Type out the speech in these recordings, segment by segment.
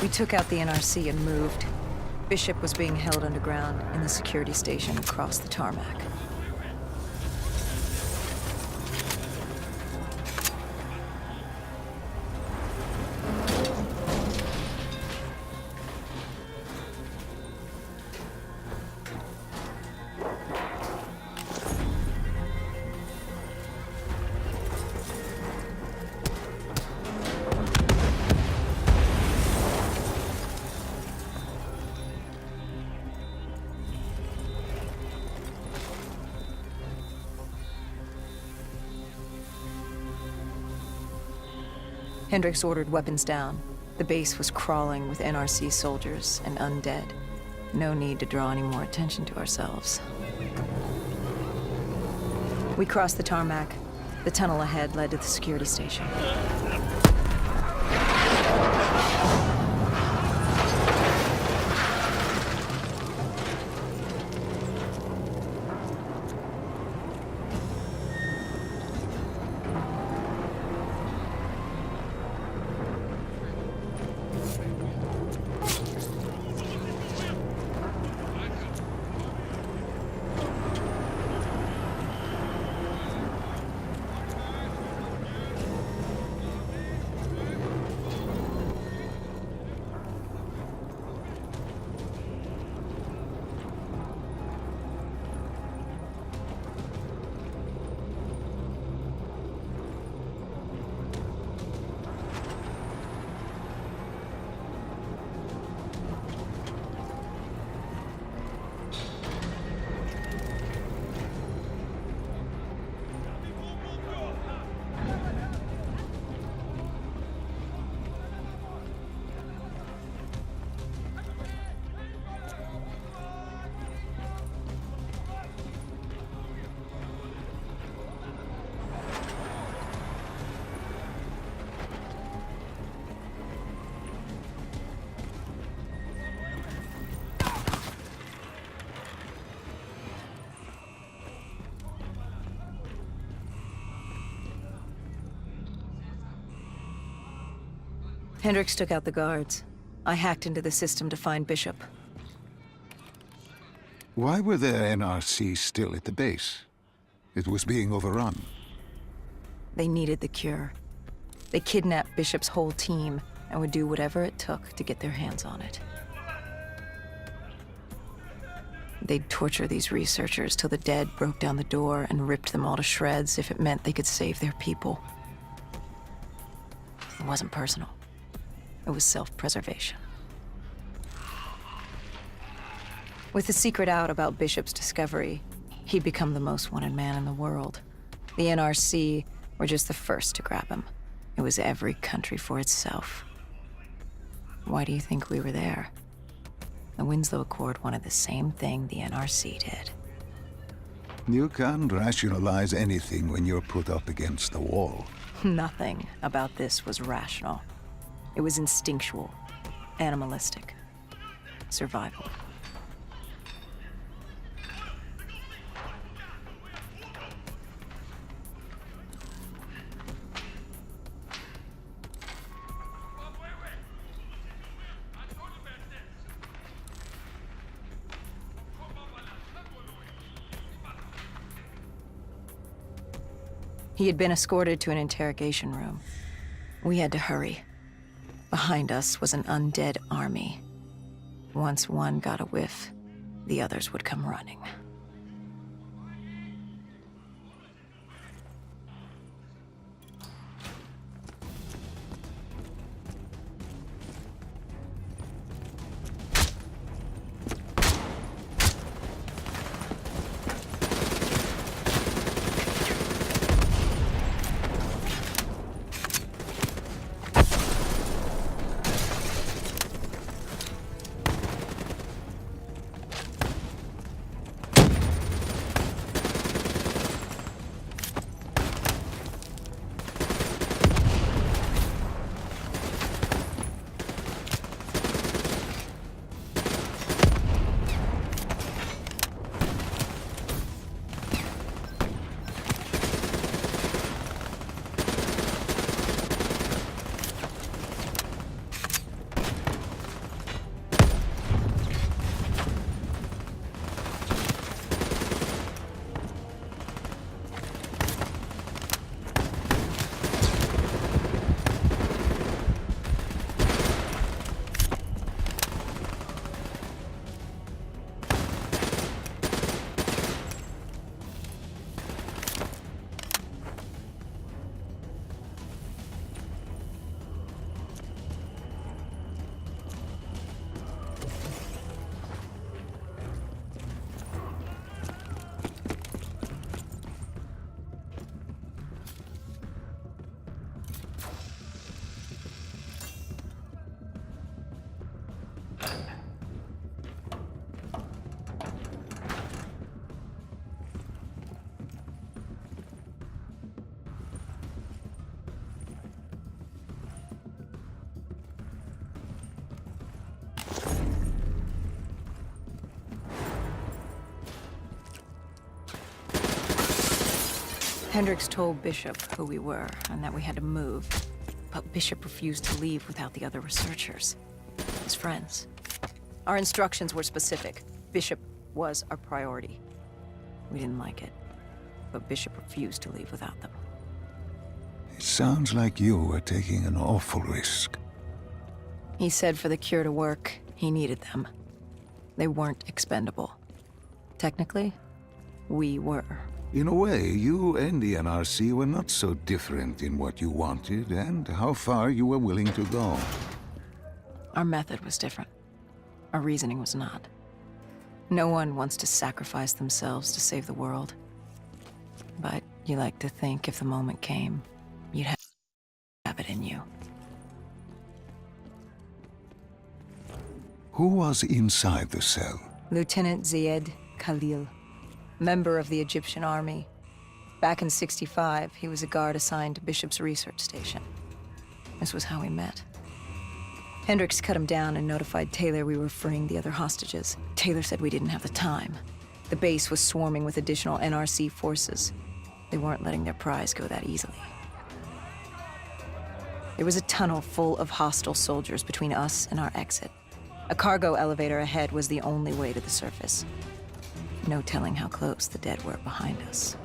We took out the NRC and moved. Bishop was being held underground in the security station across the tarmac. Hendricks ordered weapons down. The base was crawling with NRC soldiers and undead. No need to draw any more attention to ourselves. We crossed the tarmac. The tunnel ahead led to the security station. Hendricks took out the guards. I hacked into the system to find Bishop. Why were there NRC still at the base? It was being overrun. They needed the cure. They kidnapped Bishop's whole team and would do whatever it took to get their hands on it. They'd torture these researchers till the dead broke down the door and ripped them all to shreds if it meant they could save their people. It wasn't personal. It was self-preservation. With the secret out about Bishop's discovery, he'd become the most wanted man in the world. The NRC were just the first to grab him. It was every country for itself. Why do you think we were there? The Winslow Accord wanted the same thing the NRC did. You can't rationalize anything when you're put up against the wall. Nothing about this was rational. It was instinctual, animalistic, survival. He had been escorted to an interrogation room. We had to hurry. Behind us was an undead army. Once one got a whiff, the others would come running. Hendricks told Bishop who we were and that we had to move, but Bishop refused to leave without the other researchers, his friends. Our instructions were specific. Bishop was our priority. We didn't like it, but Bishop refused to leave without them. It sounds like you were taking an awful risk. He said for the cure to work, he needed them. They weren't expendable. Technically, we were. In a way, you and the NRC were not so different in what you wanted and how far you were willing to go. Our method was different. Our reasoning was not. No one wants to sacrifice themselves to save the world. But you like to think if the moment came, you'd have it in you. Who was inside the cell? Lieutenant Ziyed Khalil, member of the Egyptian army. Back in '65, he was a guard assigned to Bishop's research station. This was how we met. Hendricks cut him down and notified Taylor we were freeing the other hostages. Taylor said we didn't have the time. The base was swarming with additional NRC forces. They weren't letting their prize go that easily. There was a tunnel full of hostile soldiers between us and our exit. A cargo elevator ahead was the only way to the surface. No telling how close the dead were behind us.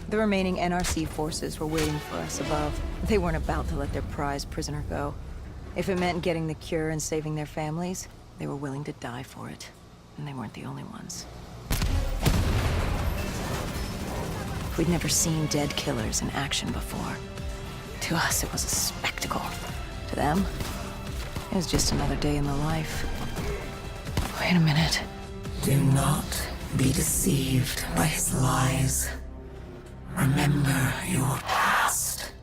The remaining NRC forces were waiting for us above. They weren't about to let their prize prisoner go. If it meant getting the cure and saving their families, they were willing to die for it. And they weren't the only ones. We'd never seen dead killers in action before. To us, it was a spectacle. To them, it was just another day in the life. Wait a minute. Do not be deceived by his lies. Remember your past.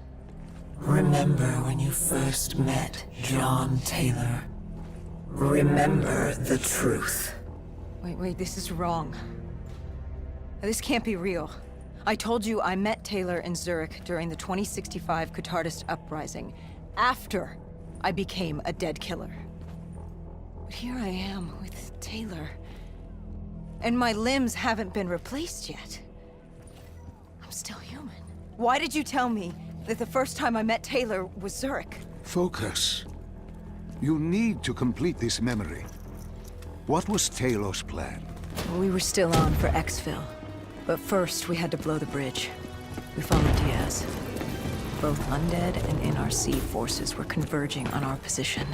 Remember when you first met John Taylor. Remember the truth. Wait, this is wrong. This can't be real. I told you I met Taylor in Zurich during the 2065 Catardist Uprising, after I became a dead killer. But here I am with Taylor, and my limbs haven't been replaced yet. I'm still human. Why did you tell me that the first time I met Taylor was Zurich? Focus. You need to complete this memory. What was Taylor's plan? We were still on for Exfil, but first we had to blow the bridge. We followed Diaz. Both undead and NRC forces were converging on our position.